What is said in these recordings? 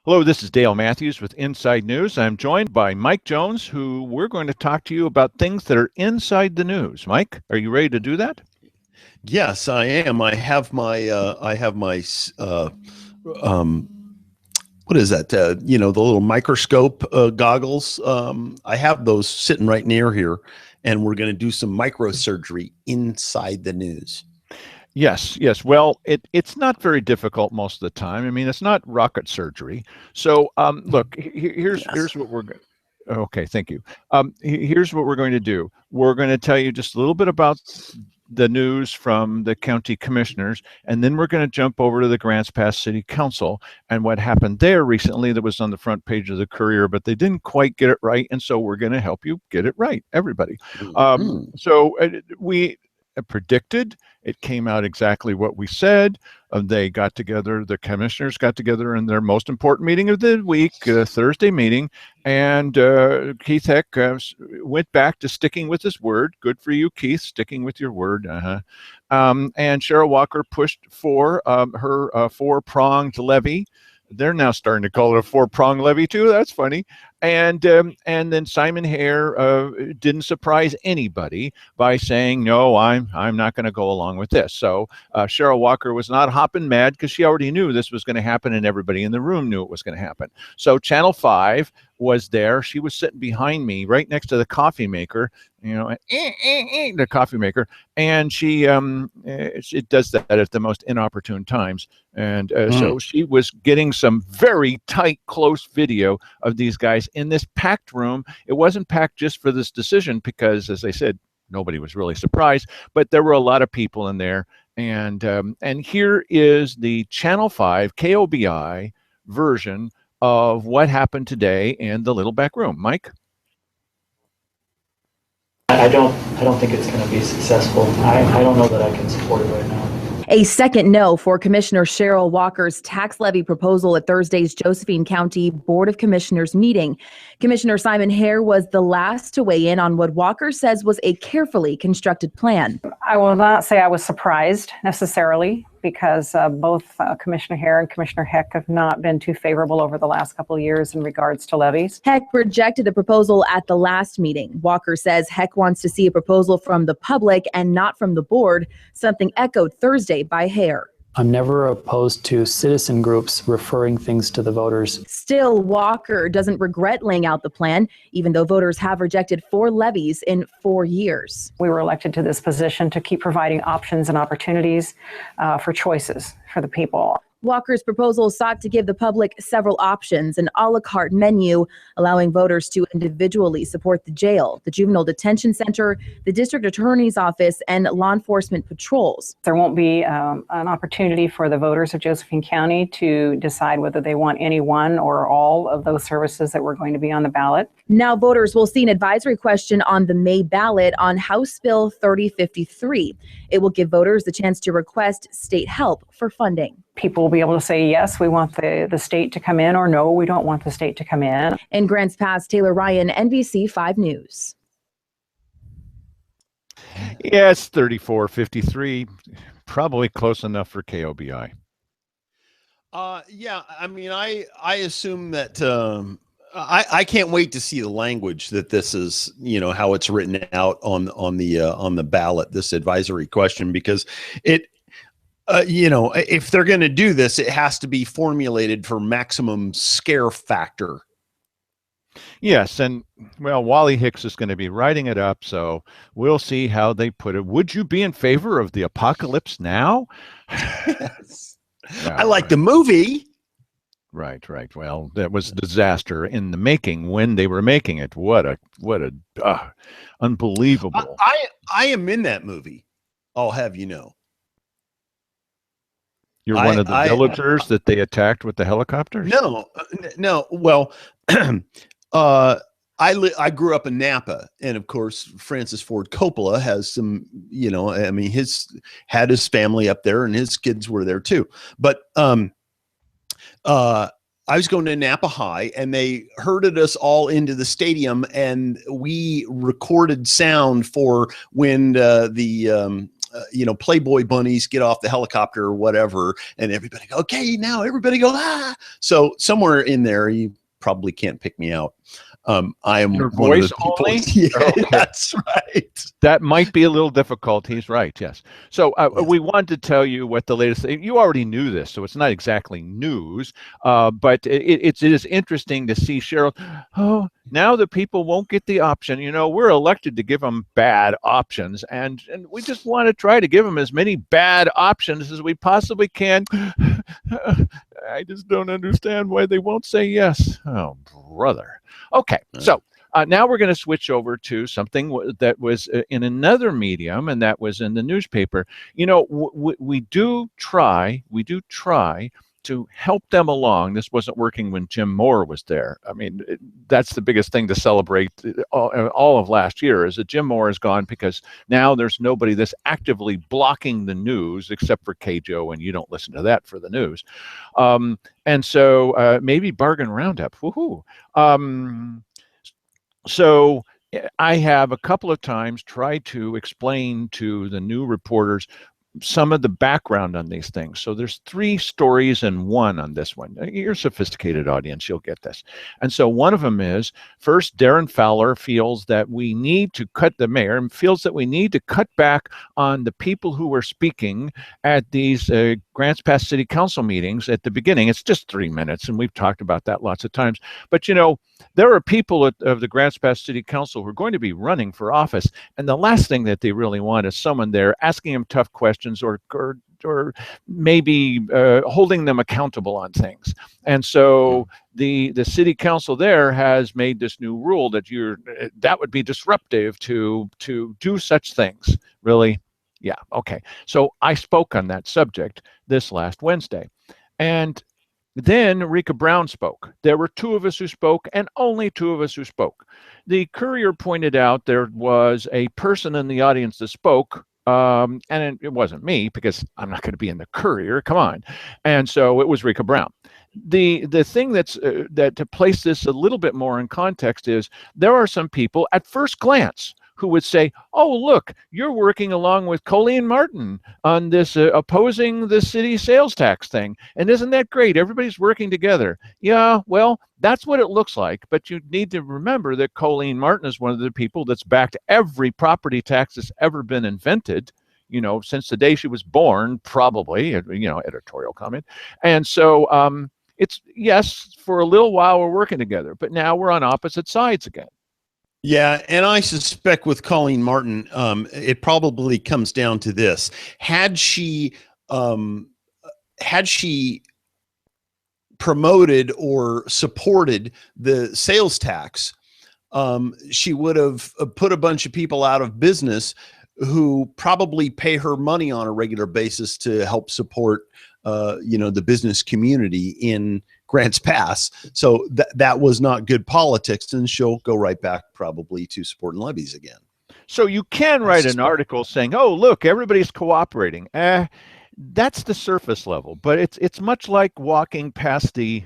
Hello, this is Dale Matthews with Inside News. I'm joined by Mike Jones, who we're going to talk to you about things that are inside the news. Mike, are you ready to do that? Yes, I am. I have my what is that? The little microscope goggles. I have those sitting right near here, and we're going to do some microsurgery inside the news. Yes. Well, it's not very difficult most of the time. I mean, it's not rocket surgery. So, look, here's what we're going. Okay, thank you. Here's what we're going to do. We're going to tell you just a little bit about the news from the county commissioners, and then we're going to jump over to the Grants Pass City Council and what happened there recently that was on the front page of the Courier, but they didn't quite get it right, and so we're going to help you get it right, everybody. So we predicted. It came out exactly what we said. They got together, the commissioners got together in their most important meeting of the week, Thursday meeting, and Keith Heck went back to sticking with his word. Good for you, Keith, sticking with your word. And Cheryl Walker pushed for her four-pronged levy. They're now starting to call it a four-prong levy too. That's funny. And then Simon Hare didn't surprise anybody by saying, no, I'm not going to go along with this. So Cheryl Walker was not hopping mad because she already knew this was going to happen and everybody in the room knew it was going to happen. So Channel 5 was there. She was sitting behind me right next to the coffee maker, the coffee maker. And she it does that at the most inopportune times. And so she was getting some very tight, close video of these guys in this packed room. It wasn't packed just for this decision because, as I said, nobody was really surprised, but there were a lot of people in there. And here is the Channel 5 KOBI version of what happened today in the little back room. Mike? I don't think it's going to be successful. I don't know that I can support it right now. A second no for Commissioner Cheryl Walker's tax levy proposal at Thursday's Josephine County Board of Commissioners meeting. Commissioner Simon Hare was the last to weigh in on what Walker says was a carefully constructed plan. I will not say I was surprised necessarily, because both Commissioner Hare and Commissioner Heck have not been too favorable over the last couple of years in regards to levies. Heck rejected the proposal at the last meeting. Walker says Heck wants to see a proposal from the public and not from the board, something echoed Thursday by Hare. I'm never opposed to citizen groups referring things to the voters. Still, Walker doesn't regret laying out the plan, even though voters have rejected 4 levies in 4 years. We were elected to this position to keep providing options and opportunities for choices for the people. Walker's proposal sought to give the public several options, an a la carte menu, allowing voters to individually support the jail, the juvenile detention center, the district attorney's office, and law enforcement patrols. There won't be an opportunity for the voters of Josephine County to decide whether they want any one or all of those services that were going to be on the ballot. Now voters will see an advisory question on the May ballot on House Bill 3053. It will give voters the chance to request state help for funding. People will be able to say, yes, we want the state to come in, or no, we don't want the state to come in. In Grants Pass, Taylor Ryan, NBC 5 News. Yes, 3453, probably close enough for KOBI. Yeah, I mean, I assume that I can't wait to see the language that this is, how it's written out on the ballot, this advisory question, because it. If they're going to do this, it has to be formulated for maximum scare factor. Yes, and well, Wally Hicks is going to be writing it up, so we'll see how they put it. Would you be in favor of the apocalypse now? Yes. I like the movie. Right. Well, that was a disaster in the making when they were making it. What a unbelievable. I am in that movie. I'll have you know. You're one of the villagers that they attacked with the helicopters? No. Well, I grew up in Napa, and of course, Francis Ford Coppola has some, had his family up there, and his kids were there too. But I was going to Napa High, and they herded us all into the stadium, and we recorded sound for when the Playboy bunnies get off the helicopter or whatever, and everybody go, okay, now everybody go, ah. So somewhere in there, you probably can't pick me out. I am Your one of voice the people. only? Yeah, Okay. that's right. That might be a little difficult. He's right. Yes. So we wanted to tell you what the latest. You already knew this, so it's not exactly news. But it is interesting to see Cheryl. Oh, now the people won't get the option. We're elected to give them bad options, and we just want to try to give them as many bad options as we possibly can. I just don't understand why they won't say yes. Oh, brother. Okay, so now we're going to switch over to something that was in another medium, and that was in the newspaper. We do try to help them along. This wasn't working when Jim Moore was there. I mean, that's the biggest thing to celebrate all of last year, is that Jim Moore is gone, because now there's nobody that's actively blocking the news except for KJO, and you don't listen to that for the news. And so maybe Bargain Roundup. Woohoo! So I have a couple of times tried to explain to the new reporters some of the background on these things. So there's 3 stories in one on this one. You're a sophisticated audience, you'll get this. And so one of them is, first, Darren Fowler feels that we need to the mayor feels that we need to cut back on the people who were speaking at these Grants Pass City Council meetings at the beginning. It's just 3 minutes, and we've talked about that lots of times. But there are people of the Grants Pass City Council who are going to be running for office, and the last thing that they really want is someone there asking them tough questions or maybe holding them accountable on things. And so the city council there has made this new rule that that would be disruptive to do such things. Really? Yeah. Okay. So I spoke on that subject this last Wednesday, and then Rika Brown spoke. There were 2 of us who spoke, and only 2 of us who spoke. The Courier pointed out there was a person in the audience that spoke, and it wasn't me, because I'm not going to be in the Courier. Come on. And so it was Rika Brown. The thing that to place this a little bit more in context is, there are some people at first glance who would say, oh, look, you're working along with Colleen Martin on this opposing the city sales tax thing. And isn't that great? Everybody's working together. Yeah, well, that's what it looks like. But you need to remember that Colleen Martin is one of the people that's backed every property tax that's ever been invented, since the day she was born, probably, editorial comment. And so it's, yes, for a little while we're working together, but now we're on opposite sides again. Yeah, and I suspect with Colleen Martin, it probably comes down to this: had she promoted or supported the sales tax, she would have put a bunch of people out of business who probably pay her money on a regular basis to help support the business community in Grants Pass. So that was not good politics, and she'll go right back probably to supporting levies again. So you can write an article saying, oh, look, everybody's cooperating. That's the surface level, but it's much like walking past the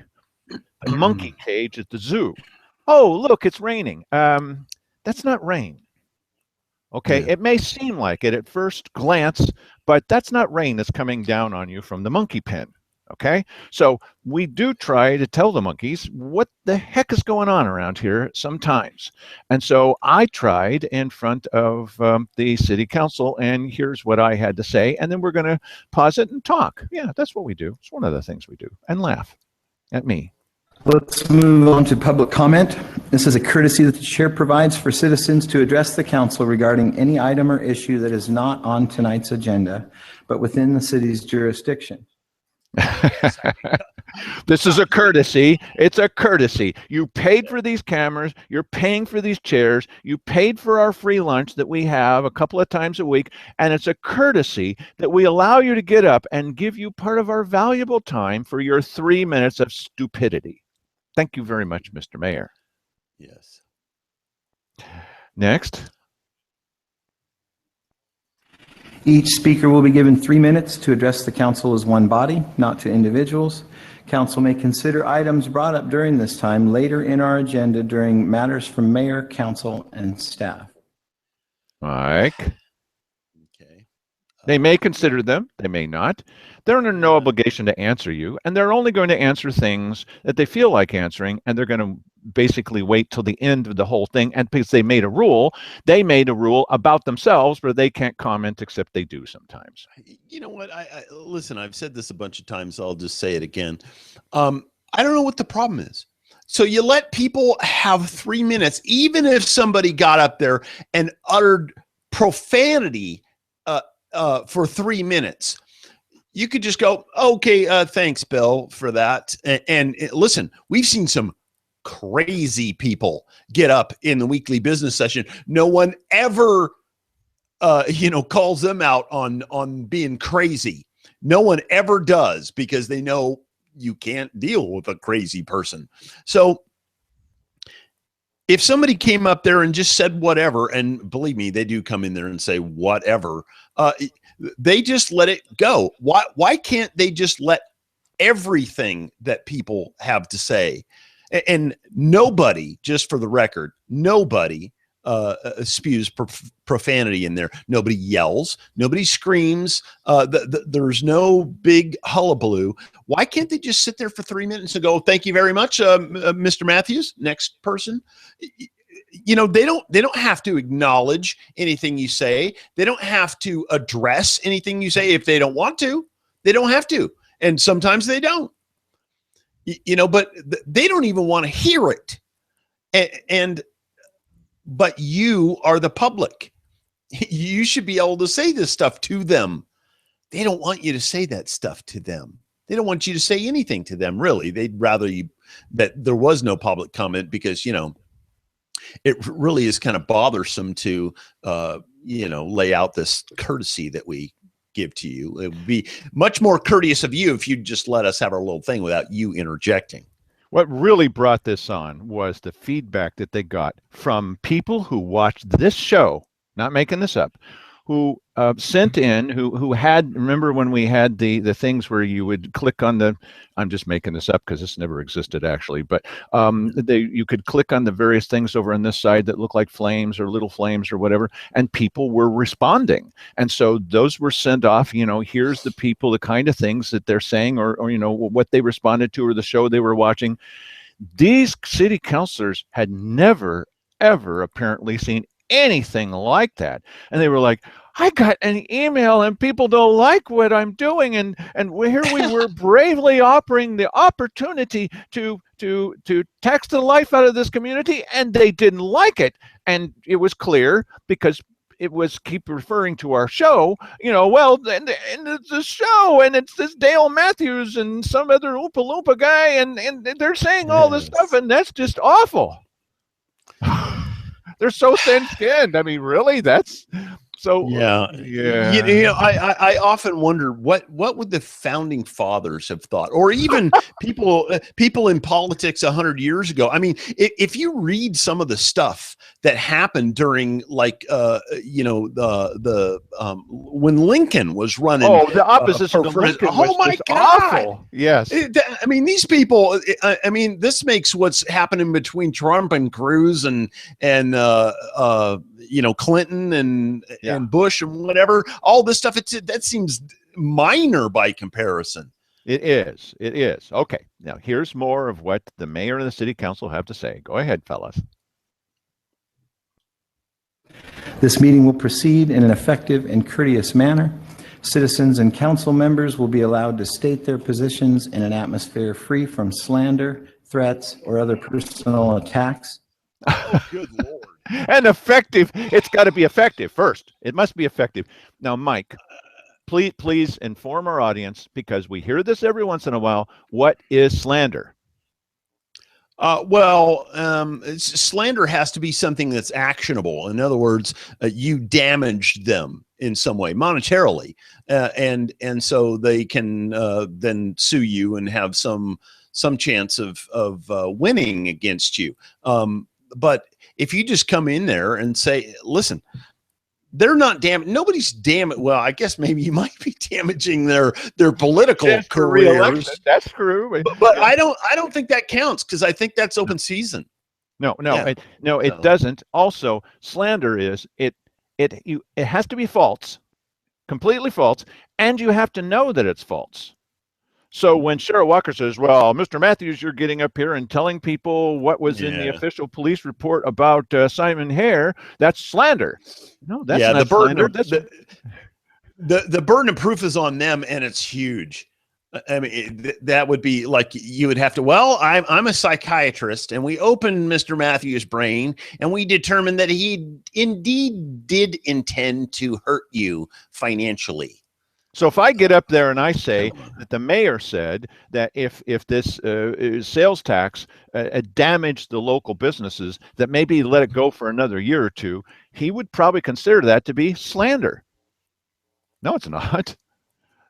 monkey cage at the zoo. Oh, look, it's raining. That's not rain. Okay, yeah. It may seem like it at first glance, but that's not rain that's coming down on you from the monkey pen. Okay, so we do try to tell the monkeys what the heck is going on around here sometimes. And so I tried in front of the city council, and here's what I had to say. And then we're going to pause it and talk. Yeah, that's what we do. It's one of the things we do, and laugh at me. Let's move on to public comment. This is a courtesy that the chair provides for citizens to address the council regarding any item or issue that is not on tonight's agenda, but within the city's jurisdiction. This is a courtesy. It's a courtesy. You paid for these cameras. You're paying for these chairs. You paid for our free lunch that we have a couple of times a week. And it's a courtesy that we allow you to get up and give you part of our valuable time for your 3 minutes of stupidity. Thank you very much, Mr. Mayor. Yes. Next. Each speaker will be given 3 minutes to address the council as one body, not to individuals. Council may consider items brought up during this time later in our agenda during matters from mayor, council, and staff. Mike. Okay. They may consider them, they may not. They're under no obligation to answer you, and they're only going to answer things that they feel like answering, and they're going to basically wait till the end of the whole thing. And because they made a rule about themselves where they can't comment, except they do sometimes. You know what? I listen, I've said this a bunch of times. I'll just say it again. I don't know what the problem is. So you let people have 3 minutes, even if somebody got up there and uttered profanity for 3 minutes. You could just go, okay, thanks, Bill, for that. And listen, we've seen some crazy people get up in the weekly business session. No one ever, calls them out on being crazy. No one ever does, because they know you can't deal with a crazy person. So if somebody came up there and just said whatever, and believe me, they do come in there and say whatever, they just let it go. Why can't they just let everything that people have to say? And nobody, just for the record, nobody spews profanity in there. Nobody yells. Nobody screams. There's no big hullabaloo. Why can't they just sit there for 3 minutes and go, thank you very much, Mr. Matthews, next person? They don't have to acknowledge anything you say. They don't have to address anything you say. If they don't want to, they don't have to. And sometimes they don't, but they don't even want to hear it. But you are the public. You should be able to say this stuff to them. They don't want you to say that stuff to them. They don't want you to say anything to them, really. They'd rather that there was no public comment, because, it really is kind of bothersome to, lay out this courtesy that we give to you. It would be much more courteous of you if you'd just let us have our little thing without you interjecting. What really brought this on was the feedback that they got from people who watched this show, not making this up, who sent in, who had, remember when we had the things where you would click on I'm just making this up because this never existed actually, but you could click on the various things over on this side that look like flames or little flames or whatever, and people were responding. And so those were sent off, here's the people, the kind of things that they're saying, or what they responded to, or the show they were watching. These city councilors had never, ever apparently seen anything like that. And they were like, I got an email and people don't like what I'm doing. And here we were bravely offering the opportunity to tax the life out of this community, and they didn't like it. And it was clear, because it was keep referring to our show, and it's a show, and it's this Dale Matthews and some other Oompa Loompa guy, and they're saying all this stuff, and that's just awful. They're so thin-skinned. I mean, really? That's so. Yeah. I often wonder what would the founding fathers have thought, or even people in politics 100 years ago. I mean, if you read some of the stuff that happened during, like, when Lincoln was running. Oh, the opposition to Lincoln was my just God. Awful. Yes. I mean, these people. I mean, this makes what's happening between Trump and Cruz and Clinton and Bush and whatever, all this stuff, that seems minor by comparison. It is. Okay. Now here's more of what the mayor and the city council have to say. Go ahead, fellas. This meeting will proceed in an effective and courteous manner. Citizens and council members will be allowed to state their positions in an atmosphere free from slander, threats, or other personal attacks. Oh, good Lord. And effective. It's got to be effective first. It must be effective. Now, Mike, please inform our audience, because we hear this every once in a while. What is slander? Slander has to be something that's actionable. In other words, you damaged them in some way monetarily, and so they can then sue you and have some chance of winning against you. But if you just come in there and say, listen, they're not nobody's damaged. Well, I guess maybe you might be damaging their political careers. That's true. But I don't think that counts, because I think that's open season. No, it doesn't. Also, slander is it has to be false. completely false, and you have to know that it's false. So when Cheryl Walker says, well, Mr. Matthews, you're getting up here and telling people what was in the official police report about Simon Hare, that's slander. No, that's not slander. The burden of proof is on them, and it's huge. I mean, that would be like you would have to, well, I'm a psychiatrist, and we opened Mr. Matthews' brain, and we determined that he indeed did intend to hurt you financially. So if I get up there and I say that the mayor said that if this sales tax damaged the local businesses, that maybe let it go for another year or two, he would probably consider that to be slander. No, it's not.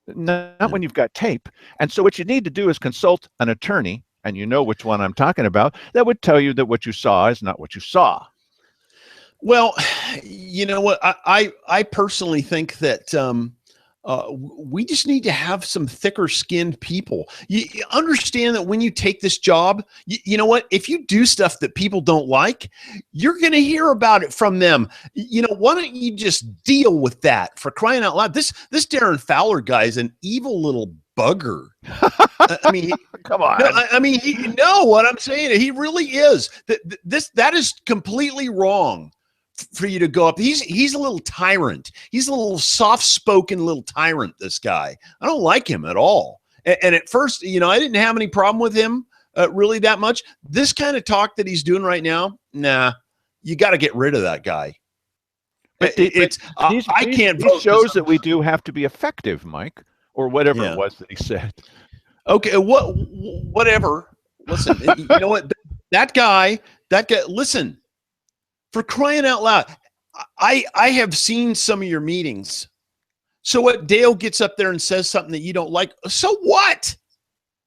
Not when you've got tape. And so what you need to do is consult an attorney, and you know which one I'm talking about, that would tell you that what you saw is not what you saw. Well, you know what? I personally think that we just need to have some thicker skinned people. You understand that when you take this job, you know what? If you do stuff that people don't like, you're going to hear about it from them. You know, why don't you just deal with that, for crying out loud? This Darren Fowler guy is an evil little bugger. I mean, come on. No, I mean, you know what I'm saying? He really is. That is completely wrong for you to go up. He's a little tyrant. He's a little soft-spoken little tyrant, this guy. I don't like him at all. And at first, you know, I didn't have any problem with him really that much. This kind of talk that he's doing right now, nah, you got to get rid of that guy. I can't vote. It shows that we do have to be effective, Mike, or whatever it was that he said. Okay, whatever. Listen, you know what? That guy, listen, for crying out loud, I have seen some of your meetings. So what? Dale gets up there and says something that you don't like. So what?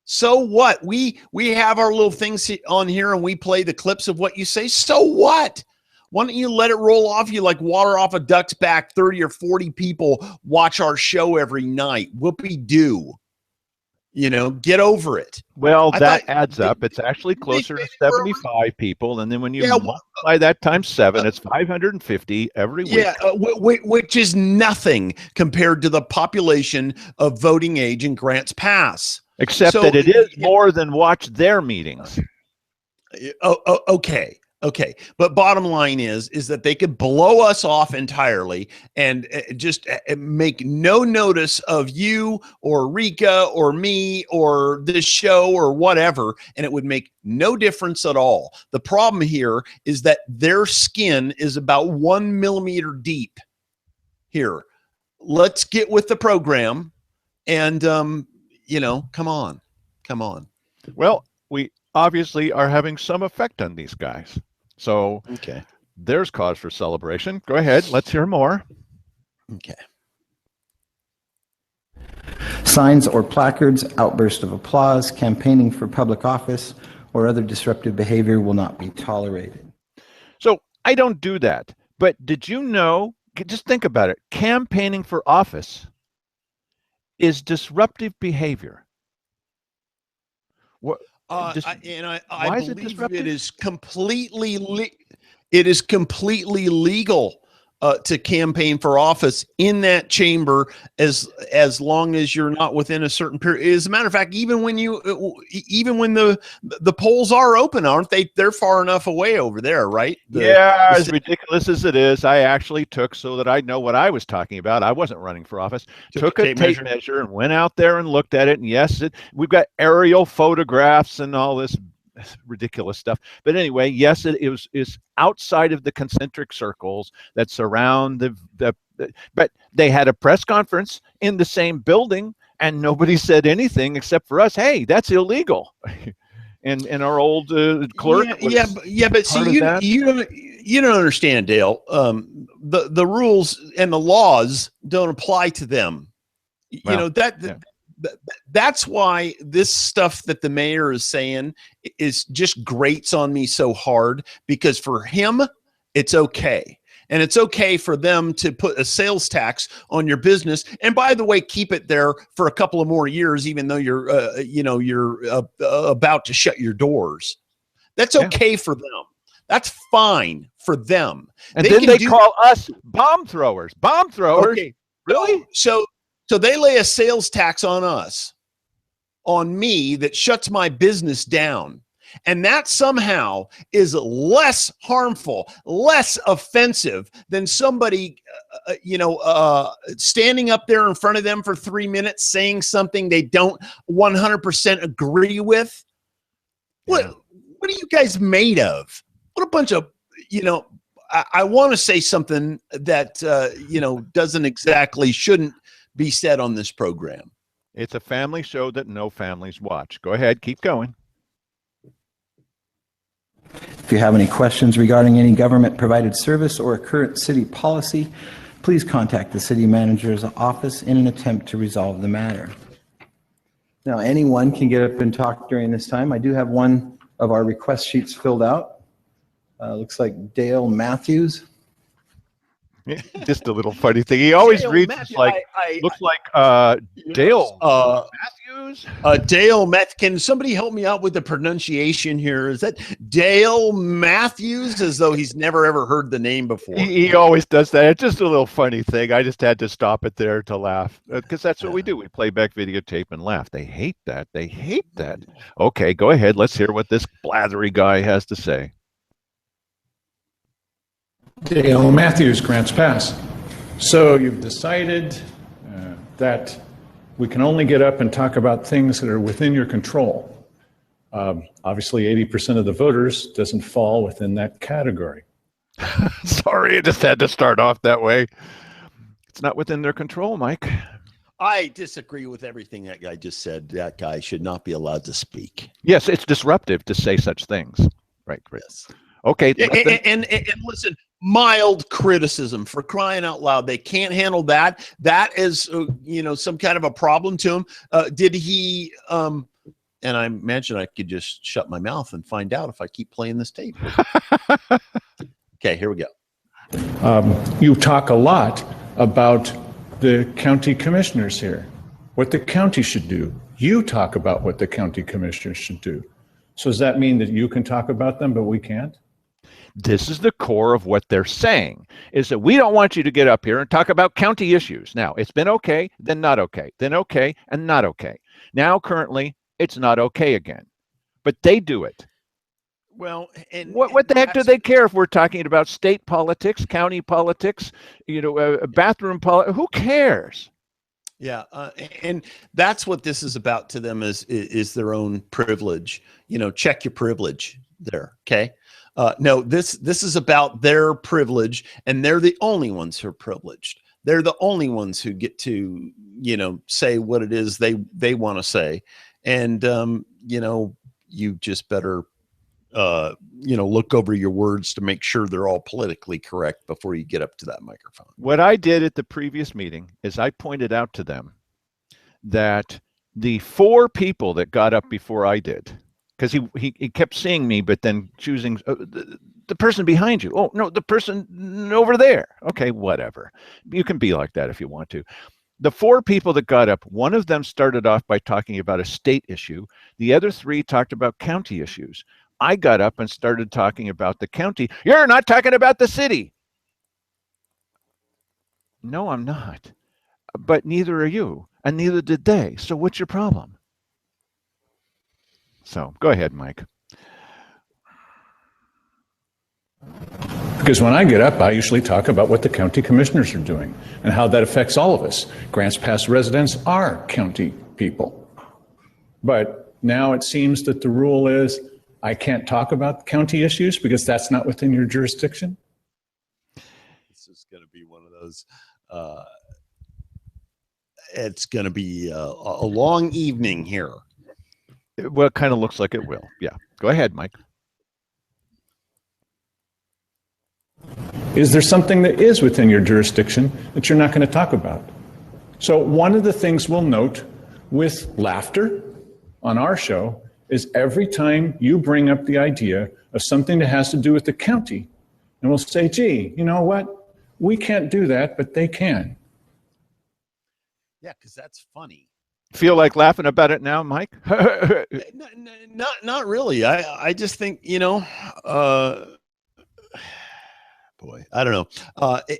So what? We have our little things on here, and we play the clips of what you say. So what? Why don't you let it roll off you like water off a duck's back? 30 or 40 people watch our show every night. Whoopee-doo. You know, get over it. Well, that adds up. It's actually closer to 75 people. And then when you multiply that times 7, it's 550 every week. Yeah, which is nothing compared to the population of voting age in Grants Pass. Except that it is more than watch their meetings. Okay. But bottom line is that they could blow us off entirely and just make no notice of you or Rika or me or this show or whatever, and it would make no difference at all. The problem here is that their skin is about 1 millimeter deep. Here, let's get with the program, and you know, come on. Well, we obviously are having some effect on these guys. So there's cause for celebration. Go ahead. Let's hear more. Okay. Signs or placards, outburst of applause, campaigning for public office, or other disruptive behavior will not be tolerated. So I don't do that. But did you know, just think about it, campaigning for office is disruptive behavior. What? I believe it is completely legal to campaign for office in that chamber as long as you're not within a certain period. As a matter of fact, even when the polls are open, aren't they? They're far enough away over there, right? As ridiculous as it is, I actually took, so that I know what I was talking about, I wasn't running for office, took a tape measure and went out there and looked at it. And yes, we've got aerial photographs and all this ridiculous stuff. But anyway, yes, it's outside of the concentric circles that surround but they had a press conference in the same building and nobody said anything except for us. Hey, that's illegal. And our old clerk. But see, you don't understand, Dale. The rules and the laws don't apply to them. That's why this stuff that the mayor is saying is just grates on me so hard, because for him, it's okay. And it's okay for them to put a sales tax on your business. And by the way, keep it there for a couple of more years, even though you're about to shut your doors. That's okay for them. That's fine for them. And then they call us bomb throwers. Bomb throwers. Really? So they lay a sales tax on us, on me, that shuts my business down. And that somehow is less harmful, less offensive than somebody, standing up there in front of them for 3 minutes saying something they don't 100% agree with. What are you guys made of? What a bunch of, I want to say something that, shouldn't be said on this program. It's a family show that no families watch. Go ahead, keep going. If you have any questions regarding any government-provided service or a current city policy, please contact the city manager's office in an attempt to resolve the matter. Now, anyone can get up and talk during this time. I do have one of our request sheets filled out. Looks like Dale Matthews. Just a little funny thing. He always Dale reads Matthews, like looks like Dale Matthews. Dale Math. Can somebody help me out with the pronunciation here? Is that Dale Matthews? As though he's never ever heard the name before. He always does that. It's just a little funny thing. I just had to stop it there to laugh because that's what we do. We play back videotape and laugh. They hate that. They hate that. Okay, go ahead. Let's hear what this blathery guy has to say. Dale Matthews, Grants Pass. So you've decided that we can only get up and talk about things that are within your control. Obviously, 80% of the voters doesn't fall within that category. Sorry, I just had to start off that way. It's not within their control, Mike. I disagree with everything that guy just said. That guy should not be allowed to speak. Yes, it's disruptive to say such things. Right. Yes. Okay. And listen, mild criticism, for crying out loud. They can't handle that. That is, some kind of a problem to him. Did he, and I imagine I could just shut my mouth and find out if I keep playing this tape. Okay, here we go. You talk a lot about the county commissioners here, what the county should do. You talk about what the county commissioners should do. So does that mean that you can talk about them, but we can't? This is the core of what they're saying, is that we don't want you to get up here and talk about county issues. Now, it's been okay, then not okay, then okay, and not okay. Now, currently, it's not okay again. But they do it. Well, and what the heck do they care if we're talking about state politics, county politics, bathroom politics? Who cares? Yeah, and that's what this is about to them, is their own privilege. Check your privilege there, okay? No, this is about their privilege, and they're the only ones who are privileged. They're the only ones who get to, say what it is they want to say. And, you just better, look over your words to make sure they're all politically correct before you get up to that microphone. What I did at the previous meeting is I pointed out to them that the 4 people that got up before I did, because he kept seeing me, but then choosing the person behind you. Oh, no, the person over there. Okay, whatever. You can be like that if you want to. The 4 people that got up, one of them started off by talking about a state issue. The other 3 talked about county issues. I got up and started talking about the county. You're not talking about the city. No, I'm not. But neither are you, and neither did they. So what's your problem? So go ahead, Mike. Because when I get up, I usually talk about what the county commissioners are doing and how that affects all of us. Grants Pass residents are county people. But now it seems that the rule is I can't talk about county issues because that's not within your jurisdiction. This is going to be one of those, it's going to be a long evening here. Well, it kind of looks like it will. Yeah. Go ahead, Mike. Is there something that is within your jurisdiction that you're not going to talk about? So one of the things we'll note with laughter on our show is every time you bring up the idea of something that has to do with the county, and we'll say, gee, you know what? We can't do that, but they can. Yeah, because that's funny. Feel like laughing about it now, Mike? Not really. I just think, boy, boy, I don't know.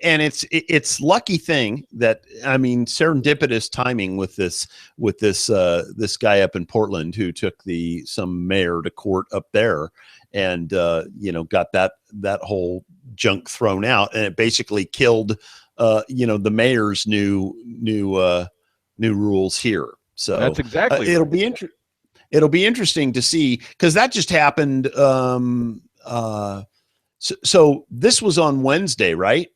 And it's lucky thing that, I mean, serendipitous timing with this this guy up in Portland who took some mayor to court up there, and got that whole junk thrown out, and it basically killed the mayor's new rules here. So that's exactly it'll be interesting to see, because that just happened. So this was on Wednesday, right?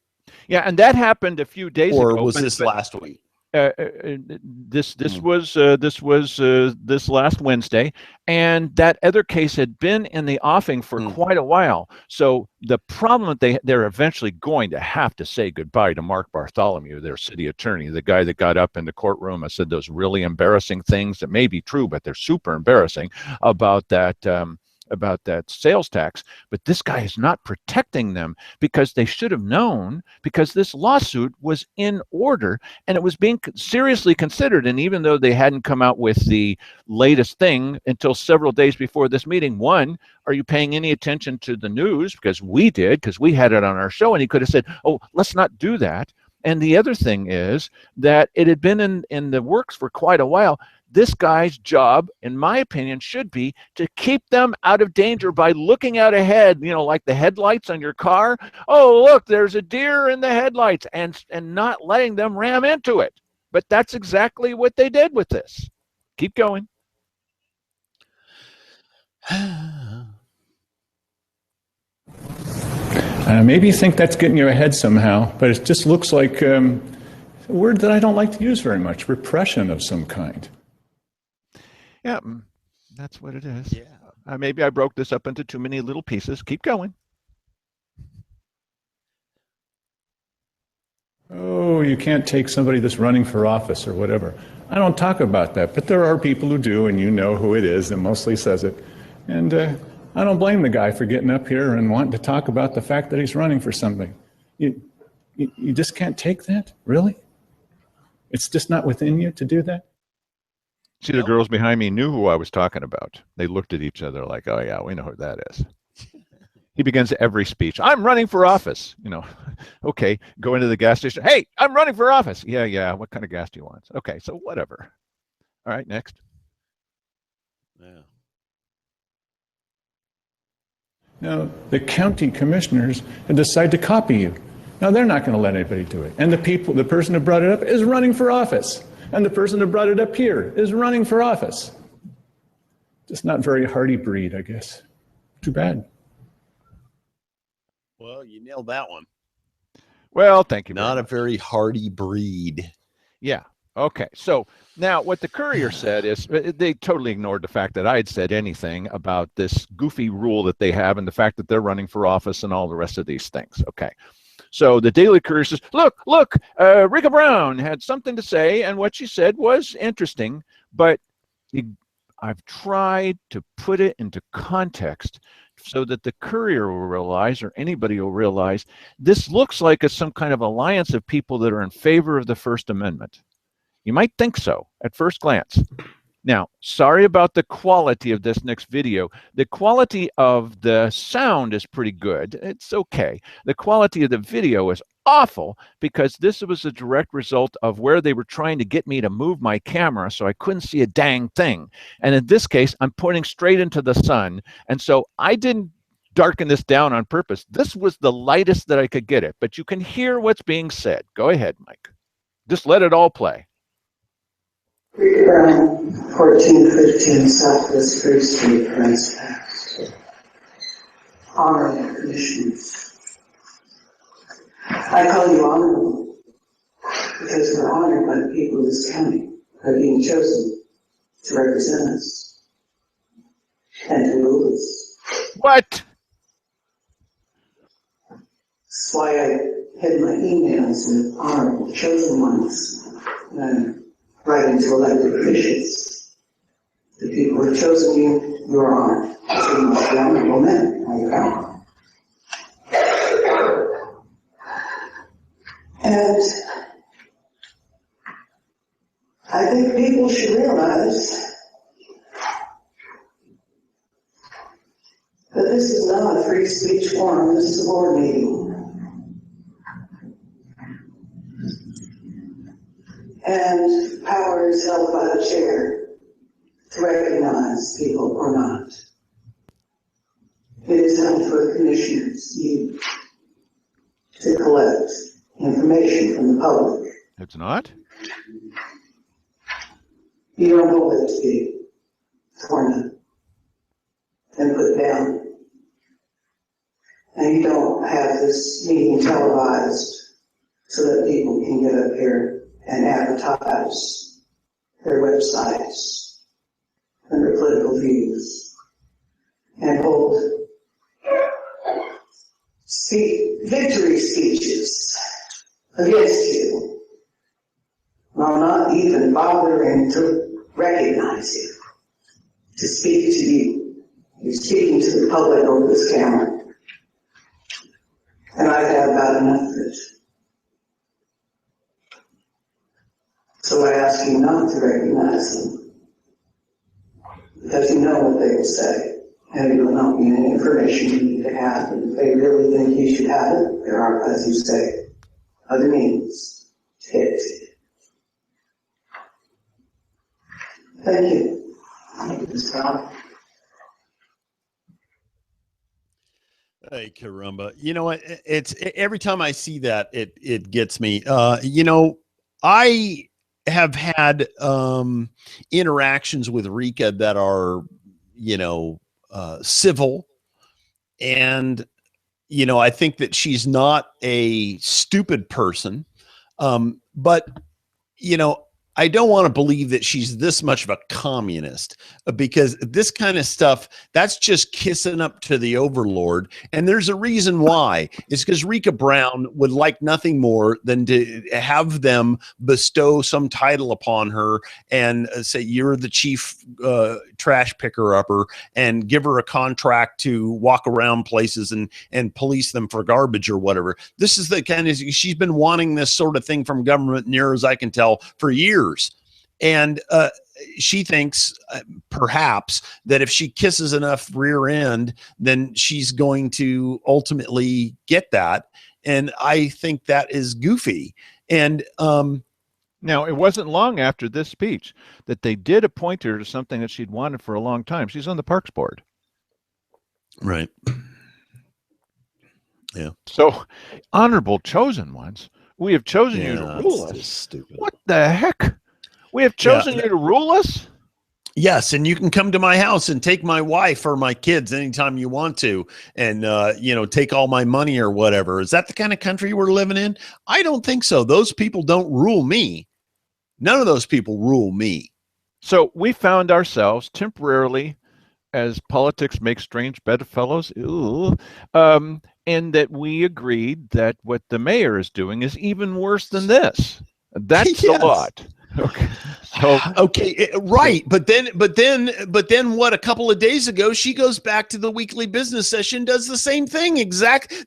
Yeah, and that happened a few days ago. Or was this last week? This was this last Wednesday, and that other case had been in the offing for quite a while. So the problem that they're eventually going to have to say goodbye to Mark Bartholomew, their city attorney, the guy that got up in the courtroom and said those really embarrassing things that may be true, but they're super embarrassing about that sales tax. But this guy is not protecting them, because they should have known, because this lawsuit was in order and it was being seriously considered. And even though they hadn't come out with the latest thing until several days before this meeting, one, are you paying any attention to the news? Because we did, because we had it on our show, and he could have said, oh, let's not do that. And the other thing is that it had been in the works for quite a while. This guy's job, in my opinion, should be to keep them out of danger by looking out ahead, like the headlights on your car. Oh, look, there's a deer in the headlights, and not letting them ram into it. But that's exactly what they did with this. Keep going. Maybe you think that's getting you ahead somehow, but it just looks like a word that I don't like to use very much, repression of some kind. Yeah, that's what it is. Yeah. Maybe I broke this up into too many little pieces. Keep going. Oh, you can't take somebody that's running for office or whatever. I don't talk about that, but there are people who do, and you know who it is that mostly says it. And I don't blame the guy for getting up here and wanting to talk about the fact that he's running for something. You just can't take that? Really? It's just not within you to do that? See, the girls behind me knew who I was talking about. They looked at each other like, oh, yeah, we know who that is. He begins every speech. I'm running for office. Okay, go into the gas station. Hey, I'm running for office. Yeah. What kind of gas do you want? Okay, so whatever. All right, next. Yeah. Now, the county commissioners have decided to copy you. Now, they're not going to let anybody do it. And the person who brought it up is running for office. And the person who brought it up here is running for office. Just not very hardy breed, I guess. Too bad. Well, you nailed that one. Well, thank you. Not a very hardy breed. Yeah. Okay. So now what the Courier said is they totally ignored the fact that I had said anything about this goofy rule that they have and the fact that they're running for office and all the rest of these things. Okay. So the Daily Courier says, look, Rika Brown had something to say, and what she said was interesting, but I've tried to put it into context so that the Courier will realize, or anybody will realize, this looks like it's some kind of alliance of people that are in favor of the First Amendment. You might think so at first glance. Now, sorry about the quality of this next video. The quality of the sound is pretty good. It's okay. The quality of the video is awful because this was a direct result of where they were trying to get me to move my camera so I couldn't see a dang thing. And in this case, I'm pointing straight into the sun. And so I didn't darken this down on purpose. This was the lightest that I could get it, but you can hear what's being said. Go ahead, Mike. Just let it all play. Rika Brown, 1415 Southwest 3rd Street, Grants Pass. Honorable commissioners. I call you honorable because we're honored by the people of this county by being chosen to represent us and to rule us. What? That's why I hid my emails with honorable chosen ones and writing to elected officials. The people who have chosen you, you are honored. So you must be honorable men. Now you're honored. And I think people should realize that this is not a free speech forum, this is a board meeting. And power is held by the chair to recognize people or not. It is time for the commissioners, you, to collect information from the public. It's not? You don't hold it to be torn up and put down. And you don't have this meeting televised so that people can get up here and advertise their websites and their political views and hold victory speeches against you while not even bothering to recognize you, to speak to you. You're speaking to the public over this camera. And I've had about enough of it. So I ask you not to recognize them, because you know what they will say, and it will not be any information you need to have. And if they really think you should have it, there are, as you say, other means to get it to you. Thank you. Thank you, Ms. Brown. Hey, caramba. You know what? It's every time I see that, it gets me. You know, I have had interactions with Rika that are, you know, civil, and you know, I think that she's not a stupid person, but you know, I don't want to believe that she's this much of a communist, because this kind of stuff, that's just kissing up to the overlord. And there's a reason why. It's because Rika Brown would like nothing more than to have them bestow some title upon her and say, you're the chief trash picker upper, and give her a contract to walk around places and police them for garbage or whatever. This is the kind of, she's been wanting this sort of thing from government, near as I can tell, for years. And she thinks perhaps that if she kisses enough rear end, then she's going to ultimately get that. And I think that is goofy. And now, it wasn't long after this speech that they did appoint her to something that she'd wanted for a long time. She's on the Parks Board. Right. Yeah. So, honorable chosen ones, we have chosen you to rule us. Stupid. What the heck? We have chosen you to rule us? Yes, and you can come to my house and take my wife or my kids anytime you want to, and you know, take all my money or whatever. Is that the kind of country we're living in? I don't think so. Those people don't rule me. None of those people rule me. So we found ourselves temporarily, as politics makes strange bedfellows, and that we agreed that what the mayor is doing is even worse than this. That's Yes. a lot. Okay. So Right. But then what, a couple of days ago, she goes back to the weekly business session, does the same thing.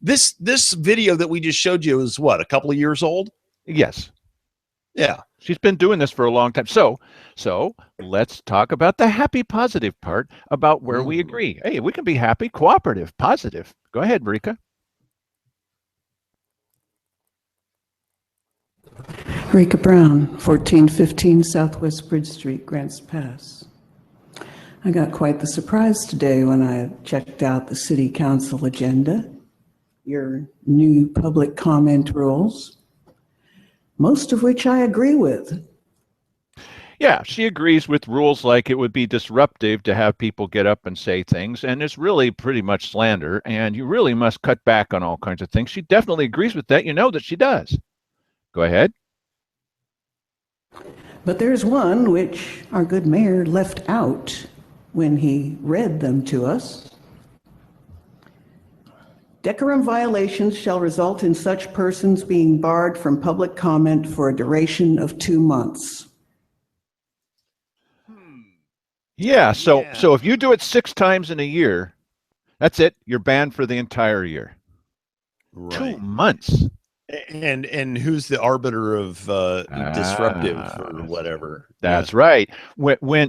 This video that we just showed you is what, a couple of years old? yes, Yeah. she's been doing this for a long time. So let's talk about the happy, positive part about where we agree. Hey, we can be happy, cooperative, positive. Go ahead, Rika. Rika Brown, 1415 Southwest Bridge Street, Grants Pass. I got quite the surprise today when I checked out the City Council agenda, your new public comment rules, most of which I agree with. Yeah, she agrees with rules like it would be disruptive to have people get up and say things, and it's really pretty much slander, and you really must cut back on all kinds of things. She definitely agrees with that. You know that she does. Go ahead. But there's one which our good mayor left out when he read them to us. Decorum violations shall result in such persons being barred from public comment for a duration of 2 months. Yeah, so if you do it 6 times in a year, that's it. You're banned for the entire year. Right. 2 months. And who's the arbiter of disruptive or whatever? That's right. When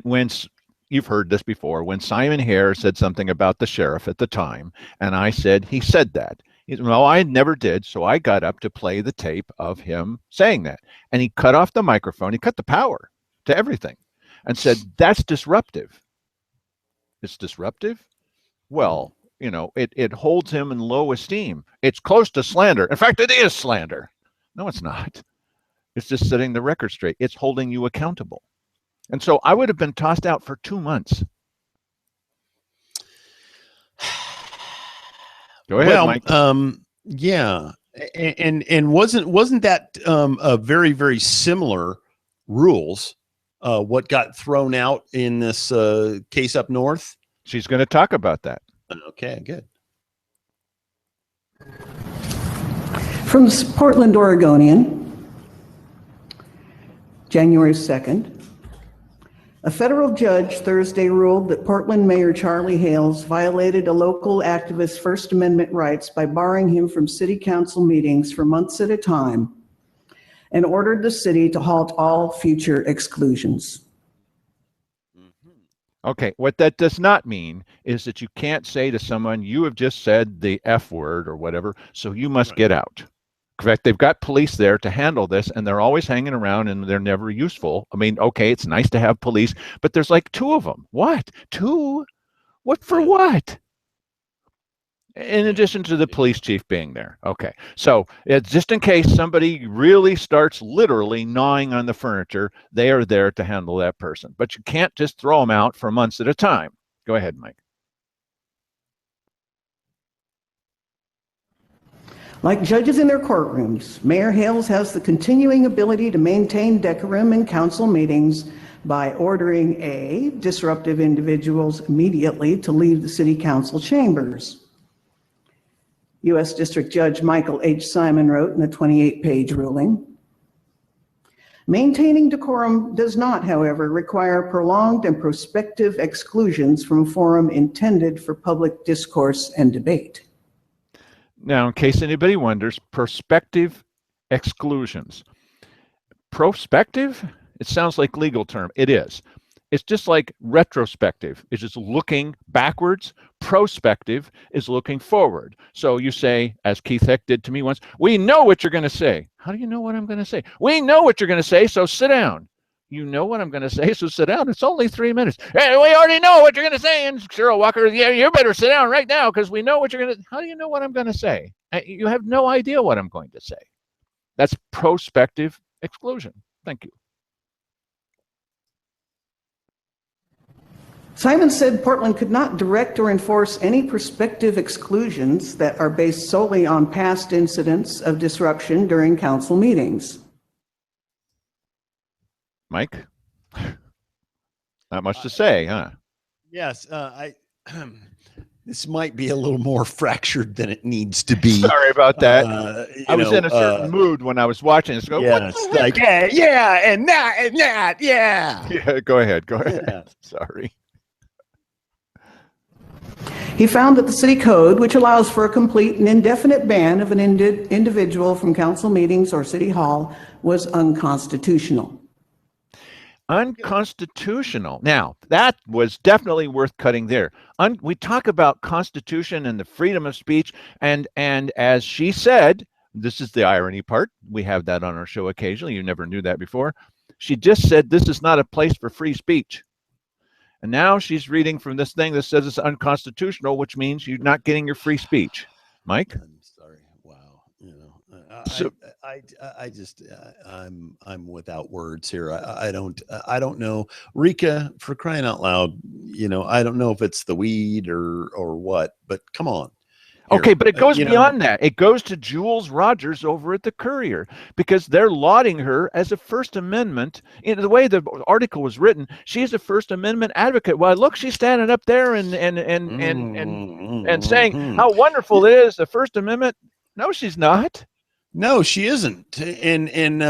you've heard this before, when Simon Hare said something about the sheriff at the time, and I said he said that, No, I never did. So I got up to play the tape of him saying that. And he cut off the microphone. He cut the power to everything and said, that's disruptive. It's disruptive? Well, you know, it holds him in low esteem. It's close to slander. In fact, it is slander. No, it's not. It's just setting the record straight. It's holding you accountable. And so I would have been tossed out for 2 months. Go ahead, well, Mike. Yeah, and wasn't that a very, very similar rules? What got thrown out in this case up north? She's going to talk about that. Okay, good. From the Portland Oregonian, January 2nd, a federal judge Thursday ruled that Portland Mayor Charlie Hales violated a local activist's First Amendment rights by barring him from city council meetings for months at a time and ordered the city to halt all future exclusions. Okay, what that does not mean is that you can't say to someone, you have just said the F word or whatever, so you must get out. In fact, they've got police there to handle this, and they're always hanging around, and they're never useful. I mean, okay, it's nice to have police, but there's like 2 of them. What? 2? What for what? In addition to the police chief being there. Okay, so it's just in case somebody really starts literally gnawing on the furniture, they are there to handle that person. But you can't just throw them out for months at a time. Go ahead, Mike. Like judges in their courtrooms, Mayor Hales has the continuing ability to maintain decorum in council meetings by ordering A, disruptive individuals immediately to leave the city council chambers. U.S. District Judge Michael H. Simon wrote in the 28-page ruling. Maintaining decorum does not, however, require prolonged and prospective exclusions from a forum intended for public discourse and debate. Now, in case anybody wonders, prospective exclusions. Prospective? It sounds like legal term. It is. It's just like retrospective. It's just looking backwards. Prospective is looking forward. So you say, as Keith Heck did to me once, we know what you're going to say. How do you know what I'm going to say? We know what you're going to say, so sit down. You know what I'm going to say, so sit down. It's only 3 minutes. Hey, we already know what you're going to say. And Cheryl Walker, yeah, you better sit down right now because we know what you're going to. How do you know what I'm going to say? You have no idea what I'm going to say. That's prospective exclusion. Thank you. Simon said Portland could not direct or enforce any prospective exclusions that are based solely on past incidents of disruption during council meetings. Mike? Not much to say, huh? Yes, this might be a little more fractured than it needs to be. Sorry about that. I was in a certain mood when I was watching this. Go, yeah, like, yeah, and that, yeah. Yeah, go ahead. Yeah. Sorry. He found that the city code, which allows for a complete and indefinite ban of an individual from council meetings or city hall, was unconstitutional. Unconstitutional. Now, that was definitely worth cutting there. We talk about Constitution and the freedom of speech, and as she said, this is the irony part. We have that on our show occasionally. You never knew that before. She just said this is not a place for free speech. And now she's reading from this thing that says it's unconstitutional, which means you're not getting your free speech. Mike? I'm sorry. Wow. You know, I'm without words here. I don't know. Rika, for crying out loud, you know, I don't know if it's the weed or what, but come on. Here. Okay, but it goes beyond that. It goes to Jules Rogers over at the Courier because they're lauding her as a First Amendment. In the way the article was written, she's a First Amendment advocate. Well, look, she's standing up there and saying how wonderful it is, the First Amendment. No, she's not. No, she isn't. And